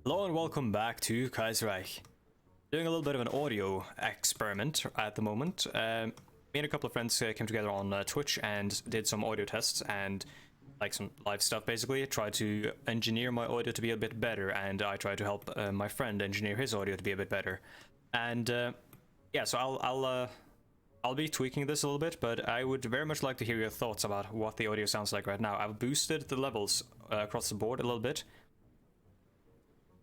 Hello and welcome back to Kaiserreich. Doing a little bit of an audio experiment at the moment. Me and a couple of friends came together on Twitch and did some audio tests and like some live stuff basically. Tried to engineer my audio to be a bit better, and I tried to help my friend engineer his audio to be a bit better. And yeah, so I'll be tweaking this a little bit, but I would very much like to hear your thoughts about what the audio sounds like right now. I've boosted the levels across the board a little bit.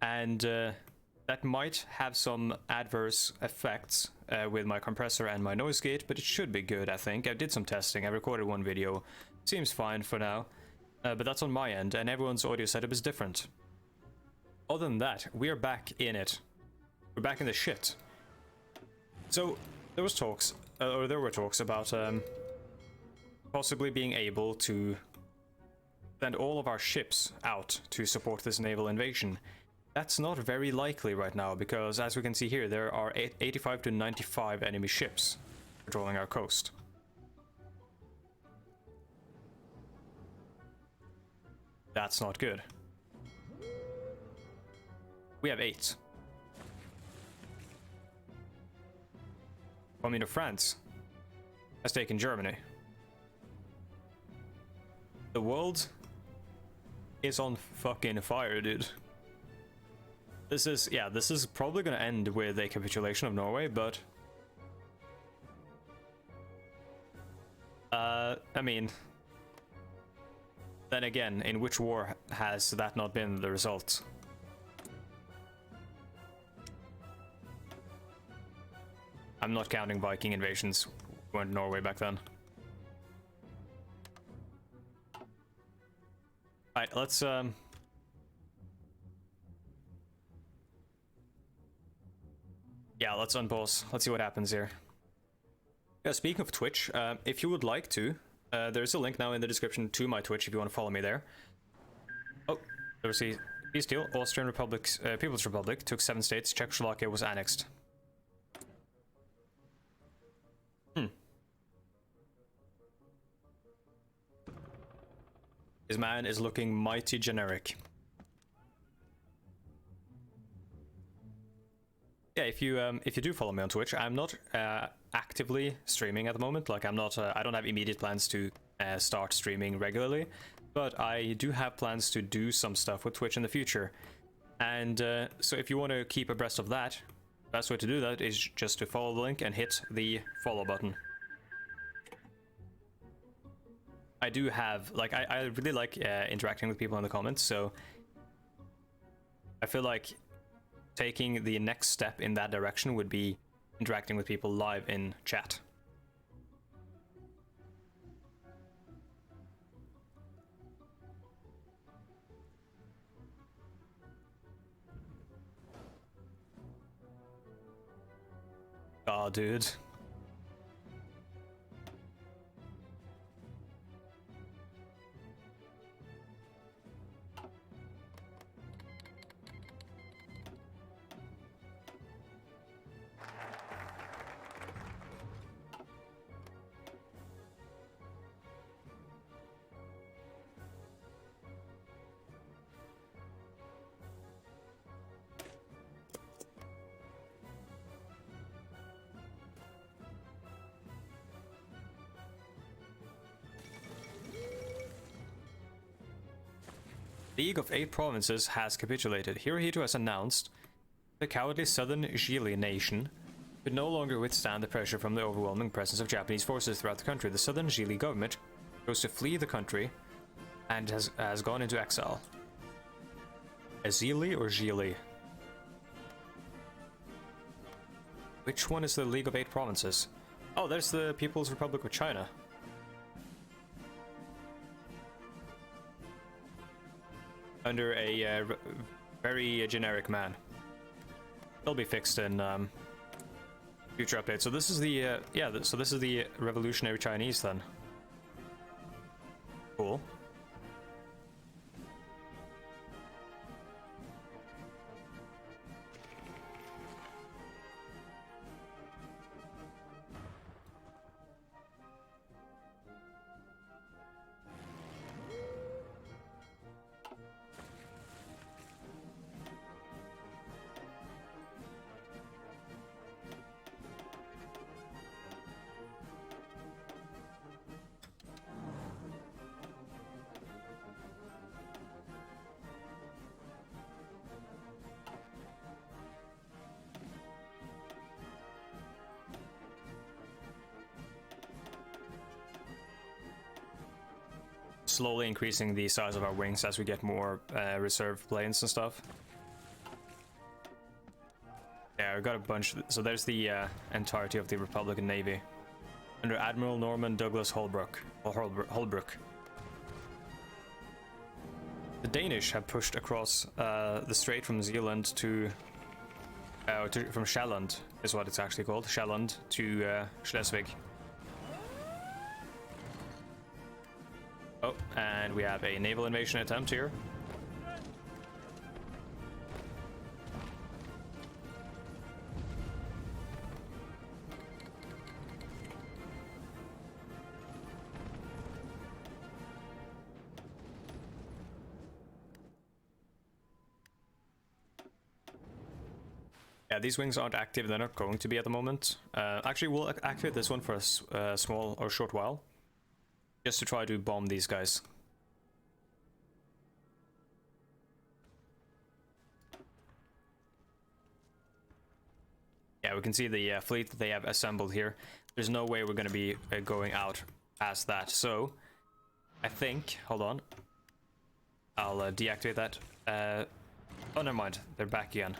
And that might have some adverse effects with my compressor and my noise gate, but it should be good, I think. I did some testing, I recorded one video, seems fine for now, but that's on my end, and everyone's audio setup is different. Other than that, we are back in it. We're back in the shit. So, there were talks about possibly being able to send all of our ships out to support this naval invasion. That's not very likely right now, because as we can see here, there are 85 to 95 enemy ships patrolling our coast. That's not good. We have 8. Coming to France has taken Germany. The world is on fucking fire, dude. This is probably gonna end with a capitulation of Norway, but I mean, then again, in which war has that not been the result? I'm not counting Viking invasions. We went to Norway back then. Alright, let's yeah, let's unpause. Let's see what happens here. Yeah, speaking of Twitch, if you would like to, there's a link now in the description to my Twitch if you want to follow me there. Oh, there was a peace deal. Austrian Republic's People's Republic took 7 states. Czechoslovakia was annexed. His man is looking mighty generic. Yeah, if you do follow me on Twitch, I'm not actively streaming at the moment. Like, I'm not. I don't have immediate plans to start streaming regularly, but I do have plans to do some stuff with Twitch in the future. And so, if you want to keep abreast of that, the best way to do that is just to follow the link and hit the follow button. I do have, like, I really like interacting with people in the comments, so I feel like taking the next step in that direction would be interacting with people live in chat. Oh, dude. League of 8 provinces has capitulated. Hirohito has announced the cowardly southern Gili nation could no longer withstand the pressure from the overwhelming presence of Japanese forces throughout the country. The southern Gili government chose to flee the country and has gone into exile. Azili or Gili? Which one is the League of 8 provinces? Oh, there's the People's Republic of China. Under a very generic man. They'll be fixed in future updates. So this is the so this is the Revolutionary Chinese then. Cool. slowly increasing the size of our wings as we get more reserve planes and stuff. Yeah, we got a bunch. So there's the entirety of the Republican Navy under Admiral Norman Douglas Holbrook. Holbrook. The Danish have pushed across the strait from Zealand to from Sjælland, is what it's actually called, Sjælland, to Schleswig. Oh, and we have a naval invasion attempt here. Yeah, these wings aren't active. They're not going to be at the moment. Actually, we'll activate this one for a small or short while, just to try to bomb these guys. Yeah, we can see the fleet that they have assembled here. There's no way we're going to be going out past that. So, I think... Hold on. I'll deactivate that. Oh, never mind. They're back again.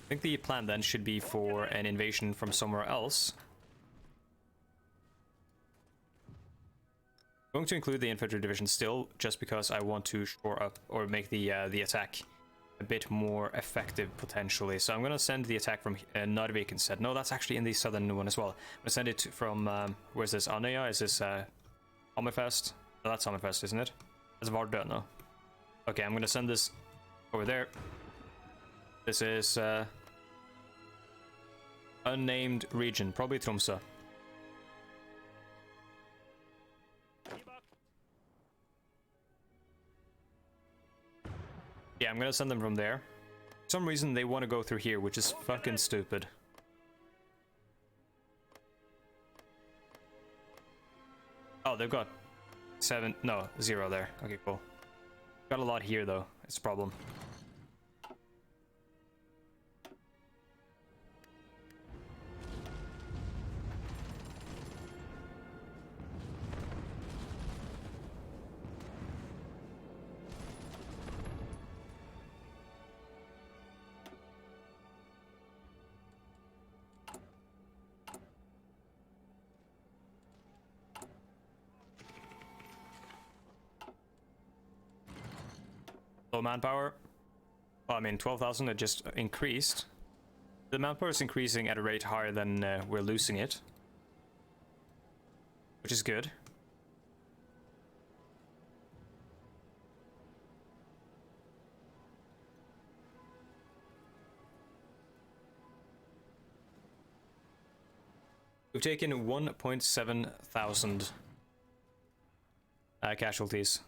I think the plan then should be for an invasion from somewhere else. I'm going to include the infantry division still, just because I want to shore up or make the attack a bit more effective potentially. So I'm going to send the attack from Narvik instead. No, that's actually in the southern one as well. I'm going to send it from where's this? Andøya? Is this Hammerfest? No, that's Hammerfest, isn't it? That's Vardø, no. Okay, I'm going to send this over there. This is unnamed region, probably Tromsø. Yeah, I'm gonna send them from there. For some reason they want to go through here, which is fucking stupid. Oh, they've got 0 there. Okay, cool. Got a lot here though, it's a problem. Low manpower. Well, I mean, 12,000, it just increased. The manpower is increasing at a rate higher than we're losing it, which is good. We've taken 1.7 thousand casualties.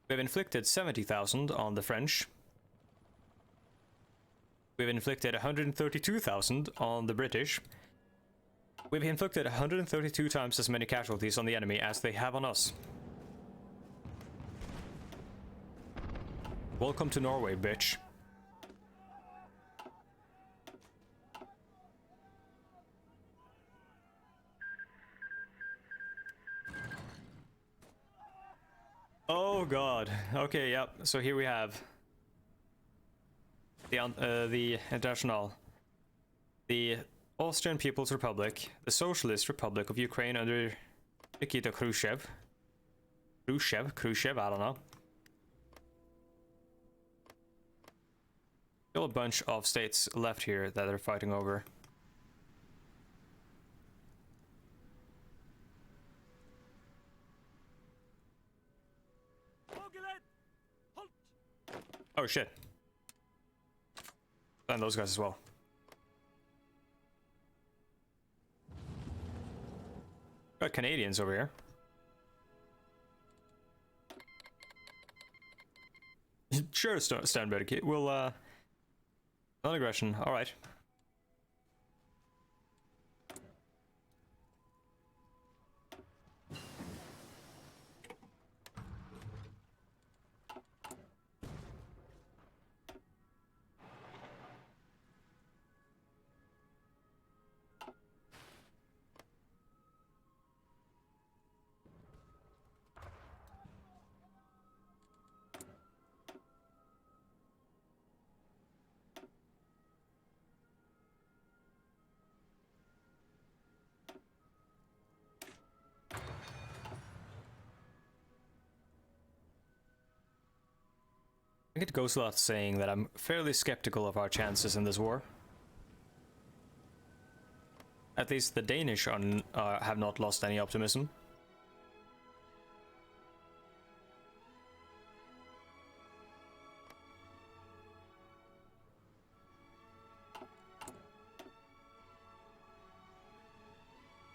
We've inflicted 70,000 on the French. We've inflicted 132,000 on the British. We've inflicted 132 times as many casualties on the enemy as they have on us. Welcome to Norway, bitch. Oh god. Okay, yep. So here we have the International, the Austrian People's Republic, the Socialist Republic of Ukraine under Nikita Khrushchev. Khrushchev, I don't know. Still a bunch of states left here that they're fighting over. Oh shit. And those guys as well. Got Canadians over here. Sure, Sternberg. We'll, non-aggression, alright. think it goes without saying that I'm fairly skeptical of our chances in this war. At least the Danish have not lost any optimism.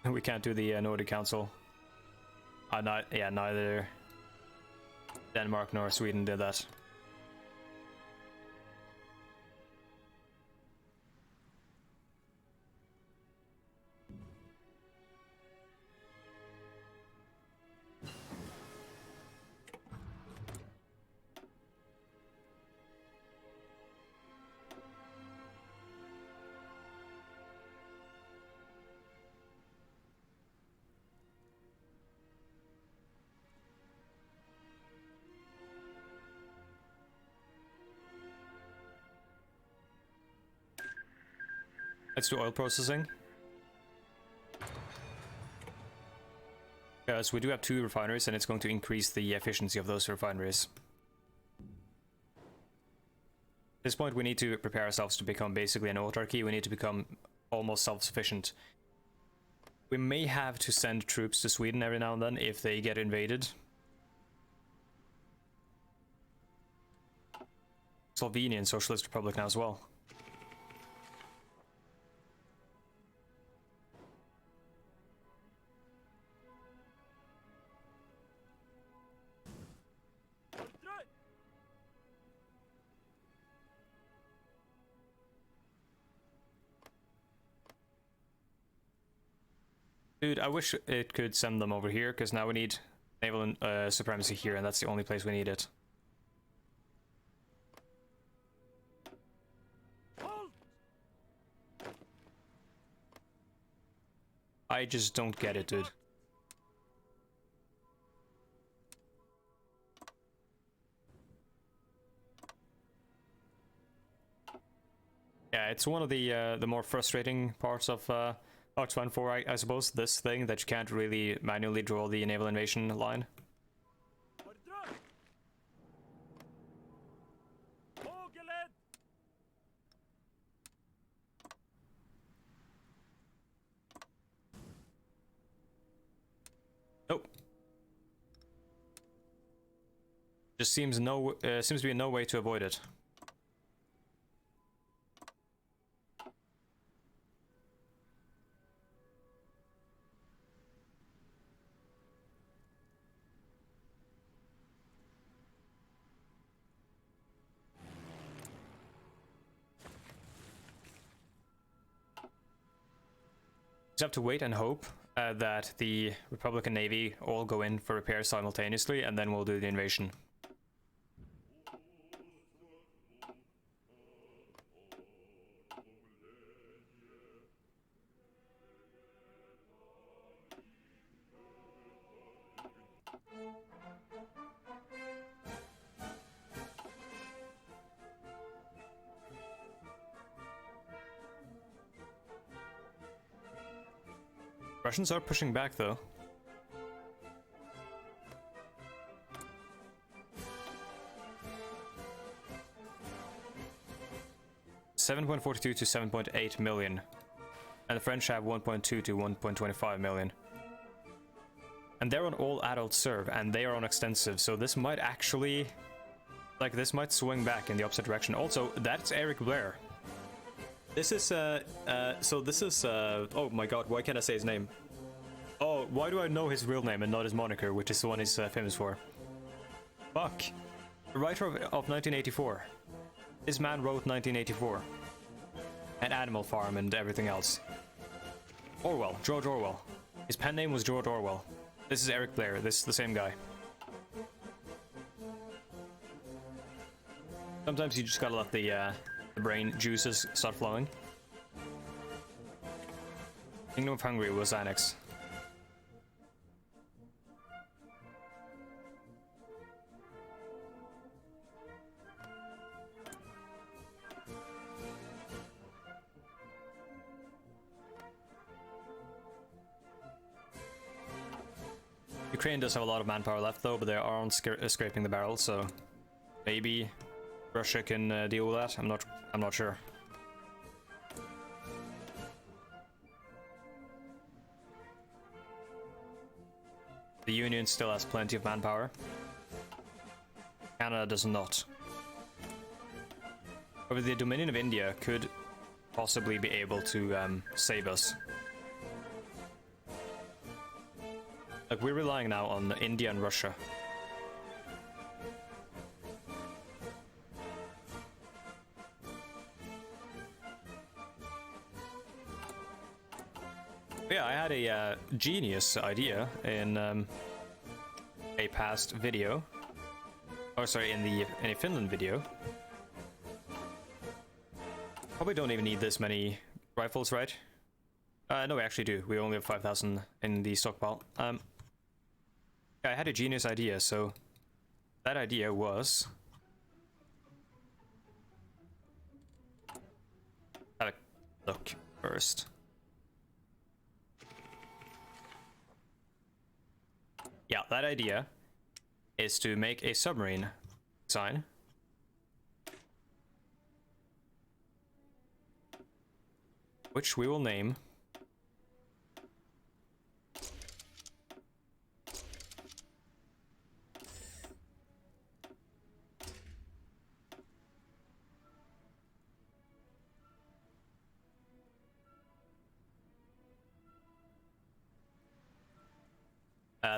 We can't do the Nordic Council. Neither Denmark nor Sweden did that. Let's do oil processing. Because we do have 2 refineries and it's going to increase the efficiency of those refineries. At this point we need to prepare ourselves to become basically an autarky. We need to become almost self-sufficient. We may have to send troops to Sweden every now and then if they get invaded. Slovenian Socialist Republic now as well. Dude, I wish it could send them over here, because now we need naval supremacy here, and that's the only place we need it. I just don't get it, dude. Yeah, it's one of the more frustrating parts of Hoi4, I suppose, this thing that you can't really manually draw the naval invasion line. Nope. Just seems to be no way to avoid it. Just have to wait and hope that the Republican Navy all go in for repairs simultaneously, and then we'll do the invasion. Russians are pushing back, though. $7.42 to 7.8 million. And the French have 1.2 to 1.25 million. And they're on all adult serve, and they are on extensive, so this might actually... like, this might swing back in the opposite direction. Also, that's Eric Blair. This is, oh my god, why can't I say his name? Oh, why do I know his real name and not his moniker, which is the one he's famous for? Fuck. The writer of 1984. This man wrote 1984. And Animal Farm and everything else. Orwell, George Orwell. His pen name was George Orwell. This is Eric Blair, this is the same guy. Sometimes you just gotta let the brain juices start flowing. Kingdom of Hungary was annexed. Ukraine does have a lot of manpower left though, but they are on scraping the barrel, so maybe Russia can deal with that. I'm not sure. The Union still has plenty of manpower. Canada does not. However, the Dominion of India could possibly be able to save us. Like, we're relying now on India and Russia. Yeah, I had a genius idea in a past video. Oh, sorry, in a Finland video. Probably don't even need this many rifles, right? No, we actually do. We only have 5,000 in the stockpile. I had a genius idea, so that idea was... have a look first. Yeah, that idea is to make a submarine sign. Which we will name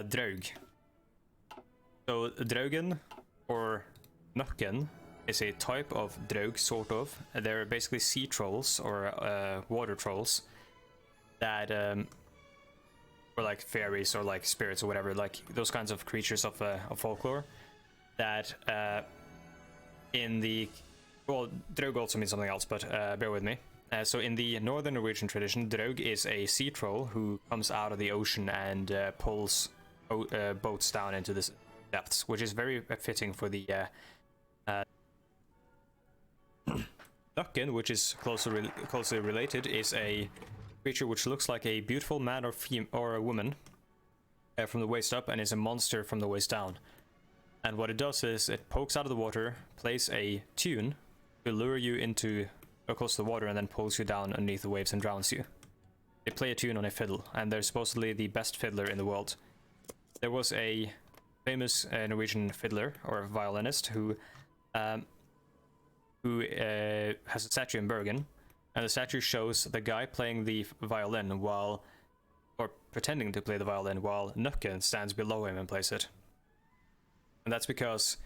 Draug. So Draugen or Nukken is a type of Draug, sort of. They're basically sea trolls or water trolls that or like fairies or like spirits or whatever, like those kinds of creatures of folklore that in the, well, Draug also means something else, but bear with me. So in the northern Norwegian tradition, Draug is a sea troll who comes out of the ocean and pulls boats down into the depths, which is very fitting for the Nukken, which is closely related, is a creature which looks like a beautiful man or a woman from the waist up, and is a monster from the waist down. And what it does is it pokes out of the water, plays a tune to lure you into close to the water, and then pulls you down underneath the waves and drowns you. They play a tune on a fiddle, and they're supposedly the best fiddler in the world. There was a famous Norwegian fiddler or violinist who has a statue in Bergen, and the statue shows the guy playing the violin while, or pretending to play the violin, while Nukken stands below him and plays it. And that's because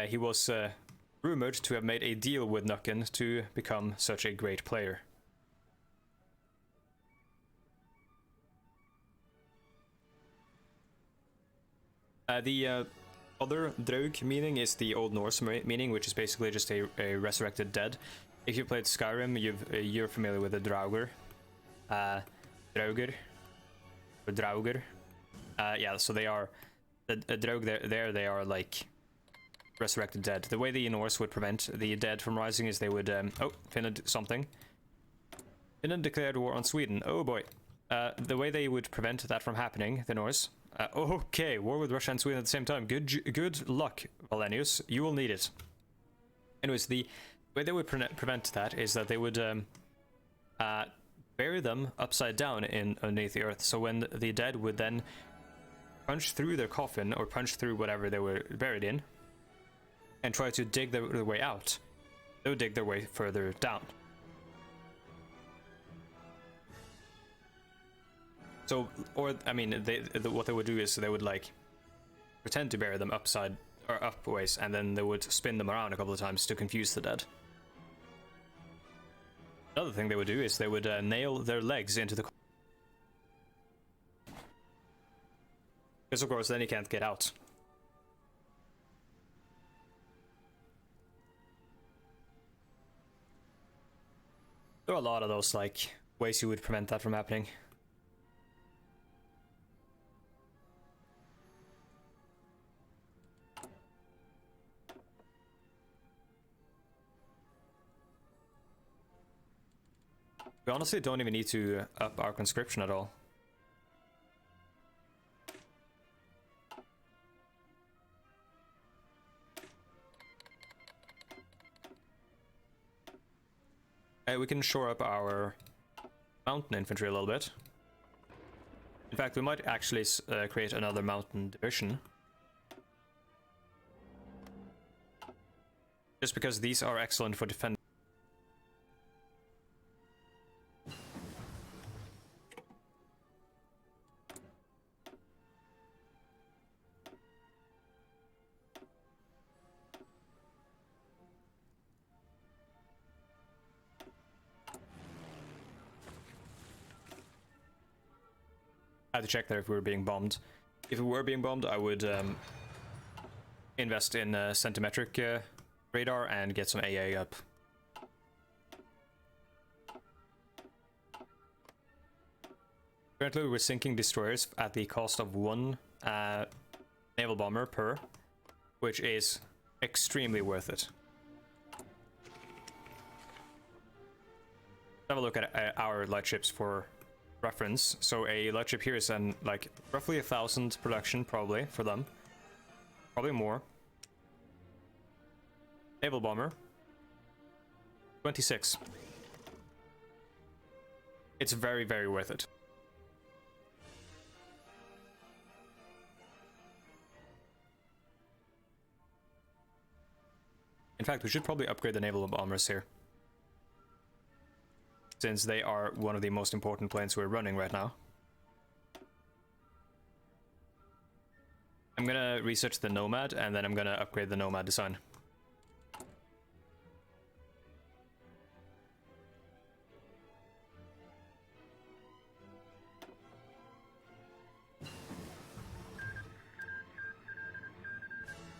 he was rumored to have made a deal with Nukken to become such a great player. The other Draug meaning is the Old Norse meaning, which is basically just a resurrected dead. If you played Skyrim, you're familiar with the Draugr. Draugr. Or Draugr. Yeah, so they are... The Draug there, they are like resurrected dead. The way the Norse would prevent the dead from rising is they would... oh, Finland something. Finland declared war on Sweden. Oh boy. The way they would prevent that from happening, the Norse... okay, war with Russia and Sweden at the same time. Good luck, Valenius. You will need it. Anyways, the way they would prevent that is that they would bury them upside down underneath the earth. So when the dead would then punch through their coffin, or punch through whatever they were buried in, and try to dig their way out, they would dig their way further down. So, or, I mean, what they would do is they would, like, pretend to bury them upside, or up ways, and then they would spin them around a couple of times to confuse the dead. Another thing they would do is they would nail their legs into the... Because, of course, then he can't get out. There are a lot of those, like, ways you would prevent that from happening. We honestly don't even need to up our conscription at all. We can shore up our mountain infantry a little bit. In fact, we might actually create another mountain division. Just because these are excellent for defending. I had to check there if we were being bombed. If we were being bombed, I would invest in centimetric radar and get some AA up. Currently, we're sinking destroyers at the cost of 1 naval bomber per, which is extremely worth it. Have a look at our light ships for reference. So a light ship here is like roughly 1,000 production, probably for them, probably more. Naval bomber 26. It's very, very worth it. In fact, we should probably upgrade the naval bombers here, since they are one of the most important planes we're running right now. I'm gonna research the Nomad, and then I'm gonna upgrade the Nomad design.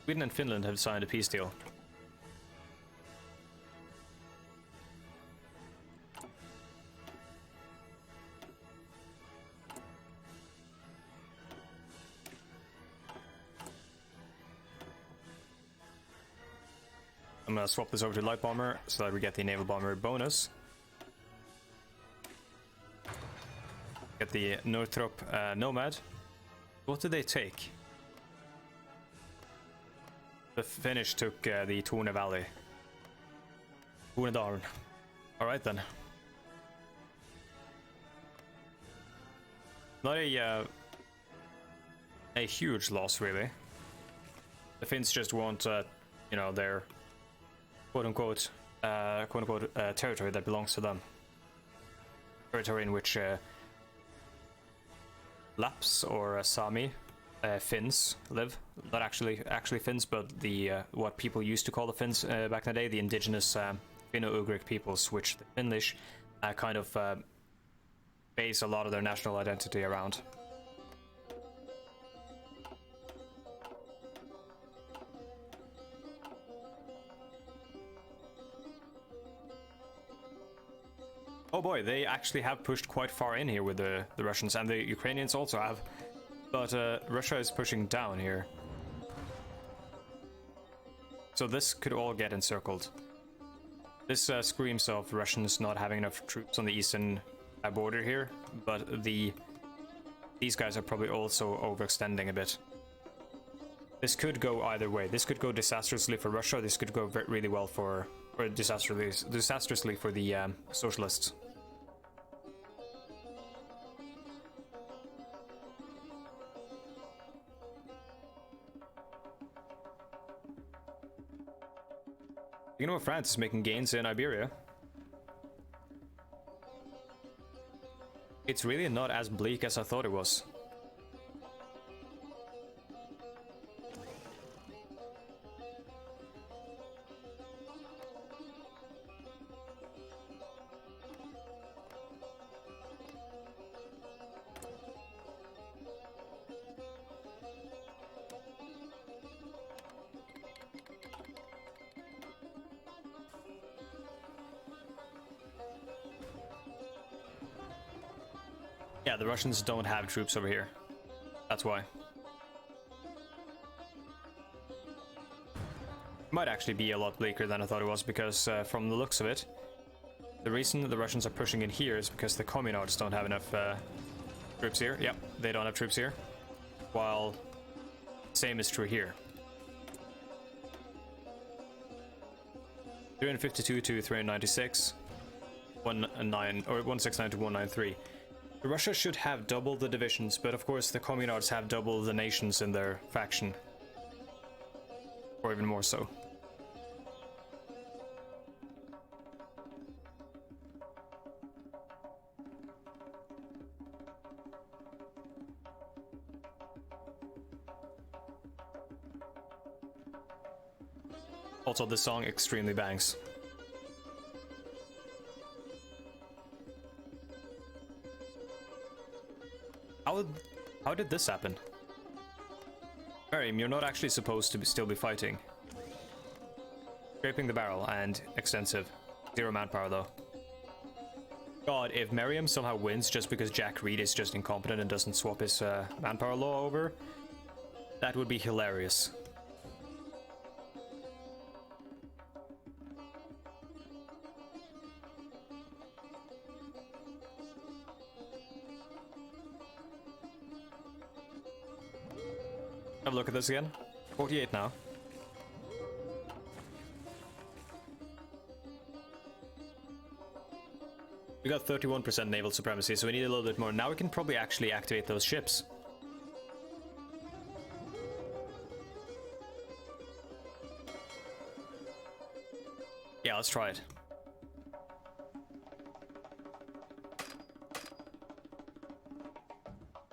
Sweden and Finland have signed a peace deal. I'm gonna swap this over to light bomber so that we get the naval bomber bonus. Get the Northrop Nomad. What did they take? The Finnish took the Torne Valley. Tornedalen. Alright then. Not a huge loss, really. The Finns just want, you know, their quote-unquote territory that belongs to them. Territory in which Laps or Sami Finns live. Not actually Finns, but the what people used to call the Finns back in the day, the indigenous Finno-Ugric peoples, which the Finnish kind of base a lot of their national identity around. Oh boy, they actually have pushed quite far in here with the Russians, and the Ukrainians also have. But Russia is pushing down here. So this could all get encircled. This screams of Russians not having enough troops on the eastern border here, but these guys are probably also overextending a bit. This could go either way. This could go disastrously for Russia. This could go really well for, or disastrously for the socialists. You know, France is making gains in Iberia. It's really not as bleak as I thought it was. Yeah, the Russians don't have troops over here. That's why. Might actually be a lot bleaker than I thought it was, because from the looks of it, the reason the Russians are pushing in here is because the communards don't have enough troops here. Yep, they don't have troops here. While same is true here. 352 to 396. 19 or 169 to 193. Russia should have double the divisions, but of course the communards have double the nations in their faction. Or even more so. Also, this song extremely bangs. How did this happen? Miriam, you're not actually supposed to still be fighting. Scraping the barrel and extensive. 0 manpower though. God, if Miriam somehow wins just because Jack Reed is just incompetent and doesn't swap his manpower law over, that would be hilarious. Have a look at this again. 48 now. We got 31% naval supremacy, so we need a little bit more. Now we can probably actually activate those ships. Yeah, let's try it.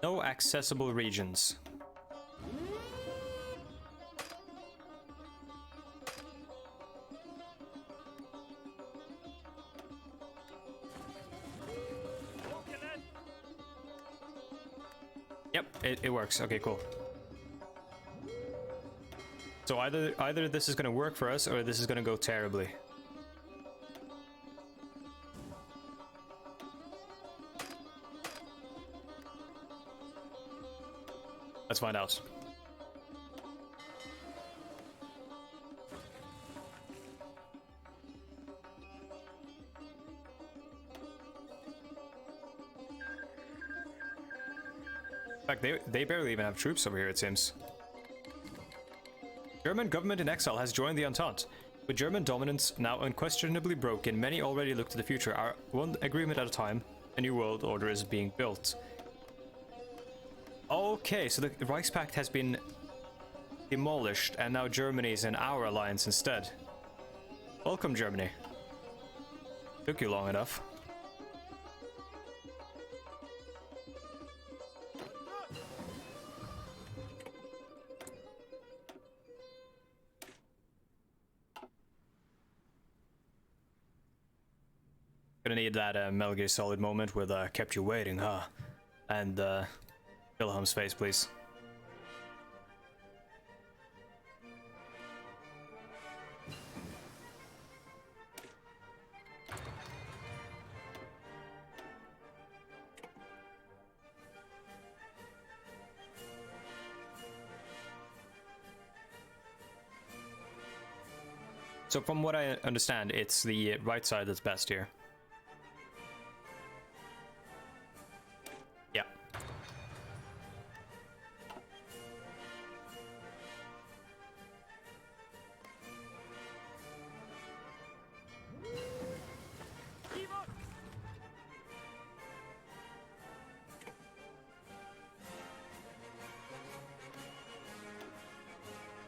No accessible regions. Yep, it works. Okay, cool. So either this is gonna work for us or this is gonna go terribly. Let's find out. In fact, they barely even have troops over here, it seems. German government in exile has joined the Entente. With German dominance now unquestionably broken, many already look to the future. Our one agreement at a time, a new world order is being built. Okay, so the Reichspakt has been demolished, and now Germany is in our alliance instead. Welcome, Germany. Took you long enough. Gonna need that Metal Gear Solid moment with kept you waiting, huh? And Wilhelm's face, please. So from what I understand, it's the right side that's best here. Yeah.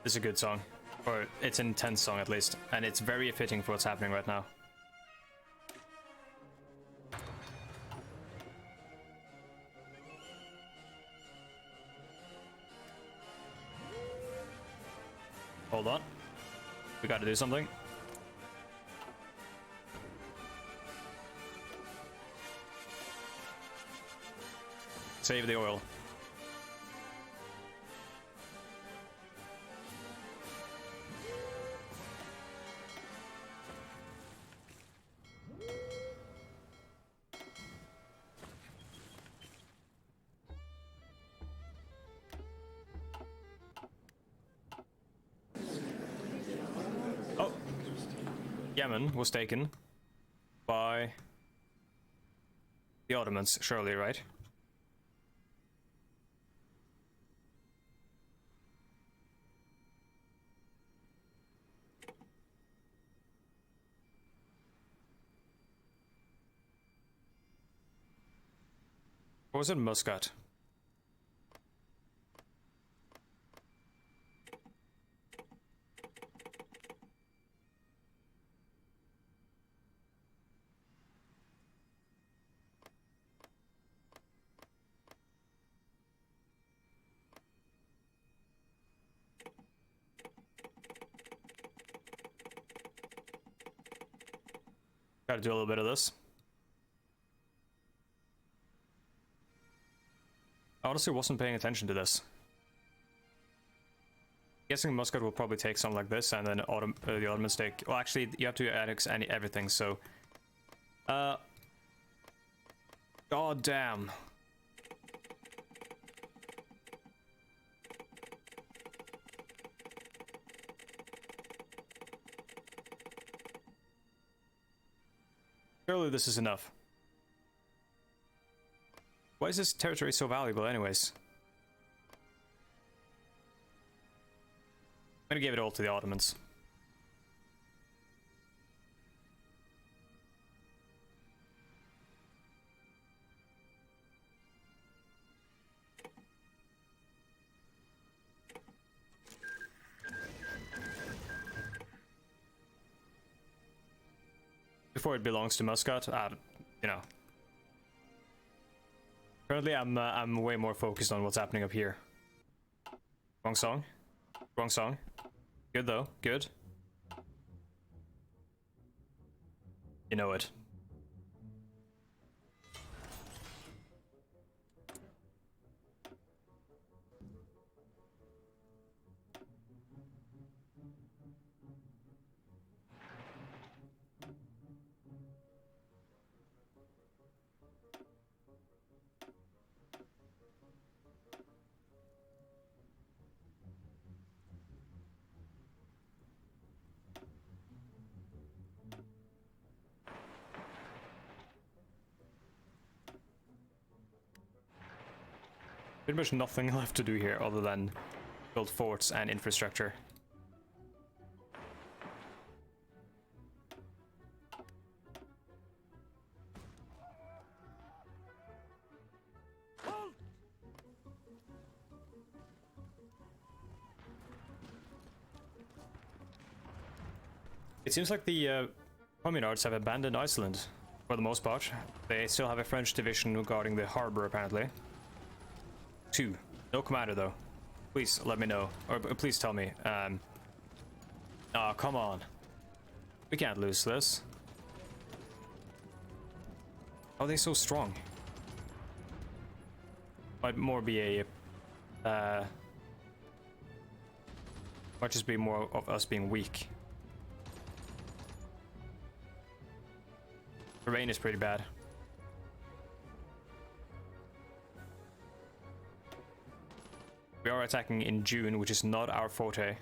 This is a good song. Or it's an intense song at least, and it's very fitting for what's happening right now. Hold on. We gotta do something. Save the oil. Yemen was taken by the Ottomans, surely, right? Or was it Muscat? Gotta do a little bit of this. I honestly wasn't paying attention to this. Guessing Muscat will probably take something like this, and then the Ottomans take... Well, actually, you have to annex everything, so... God damn. Surely this is enough. Why is this territory so valuable anyways? I'm gonna give it all to the Ottomans. Before it belongs to Muscat, you know. Currently, I'm way more focused on what's happening up here. Wrong song. Wrong song. Good though. Good. You know it. Pretty much nothing left to do here other than build forts and infrastructure. It seems like the communards have abandoned Iceland for the most part. They still have a French division guarding the harbor apparently. 2. No commander though. Please let me know. Or please tell me. Oh, come on. We can't lose this. How are they so strong? Might more be a... might just be more of us being weak. The rain is pretty bad. We are attacking in June, which is not our forte.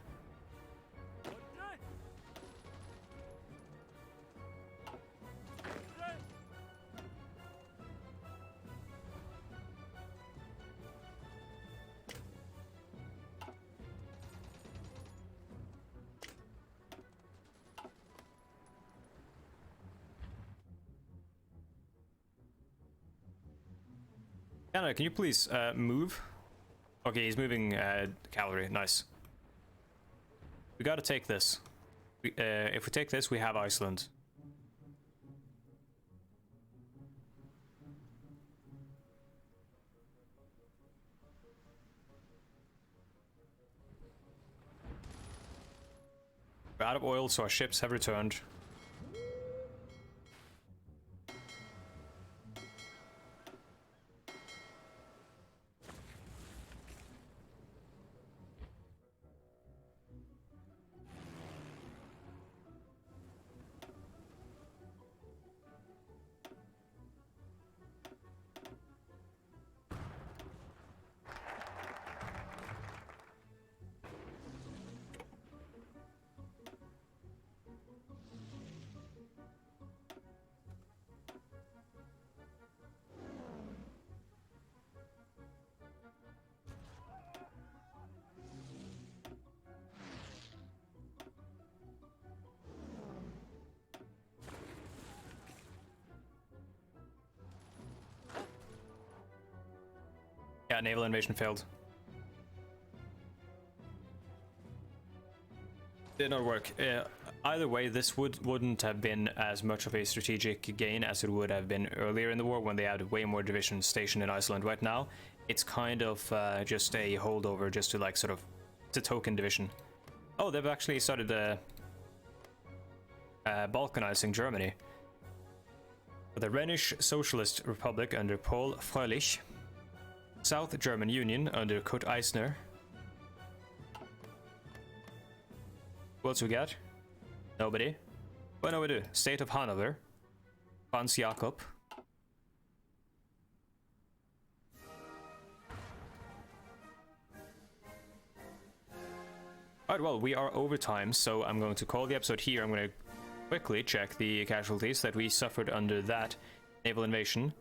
Canada, can you please move? Okay, he's moving cavalry. Nice. We gotta take this. If we take this, we have Iceland. We're out of oil, so our ships have returned. Yeah, naval invasion failed. Did not work. Either way, this wouldn't have been as much of a strategic gain as it would have been earlier in the war when they had way more divisions stationed in Iceland. Right now, it's kind of just a holdover, just to like sort of, it's a token division. Oh, they've actually started balkanizing Germany. The Rhenish Socialist Republic under Paul Freilich, South German Union under Kurt Eisner. What else we got? Nobody. What do we do? State of Hanover, Franz Jakob. Alright, well, we are over time, so I'm going to call the episode here. I'm going to quickly check the casualties that we suffered under that naval invasion.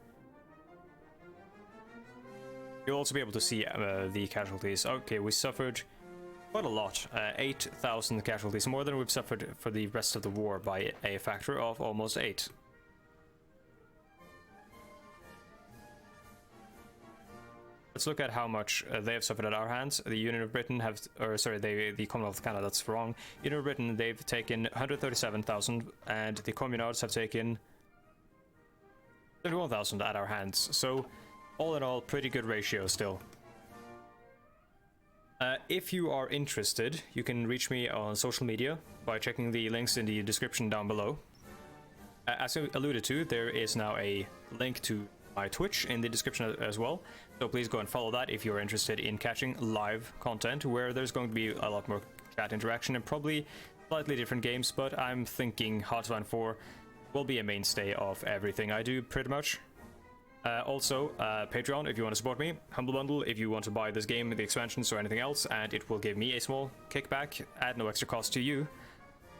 You'll also be able to see the casualties. Okay, we suffered quite a lot. 8,000 casualties, more than we've suffered for the rest of the war by a factor of almost 8. Let's look at how much they have suffered at our hands. The Union of Britain have, or sorry, the Commonwealth of Canada, that's wrong. Union of Britain, they've taken 137,000, and the Communards have taken 31,000 at our hands. So, all in all, pretty good ratio still. If you are interested, you can reach me on social media by checking the links in the description down below. As I alluded to, there is now a link to my Twitch in the description as well, so please go and follow that if you're interested in catching live content where there's going to be a lot more chat interaction and probably slightly different games, but I'm thinking Hotline 4 will be a mainstay of everything I do pretty much. Also, Patreon if you want to support me, Humble Bundle if you want to buy this game, the expansions or anything else, and it will give me a small kickback at no extra cost to you,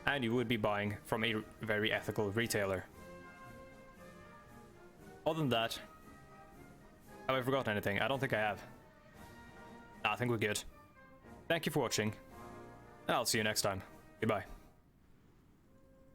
and you would be buying from a very ethical retailer. Other than that, have I forgotten anything? I don't think I have. I think we're good. Thank you for watching, and I'll see you next time. Goodbye.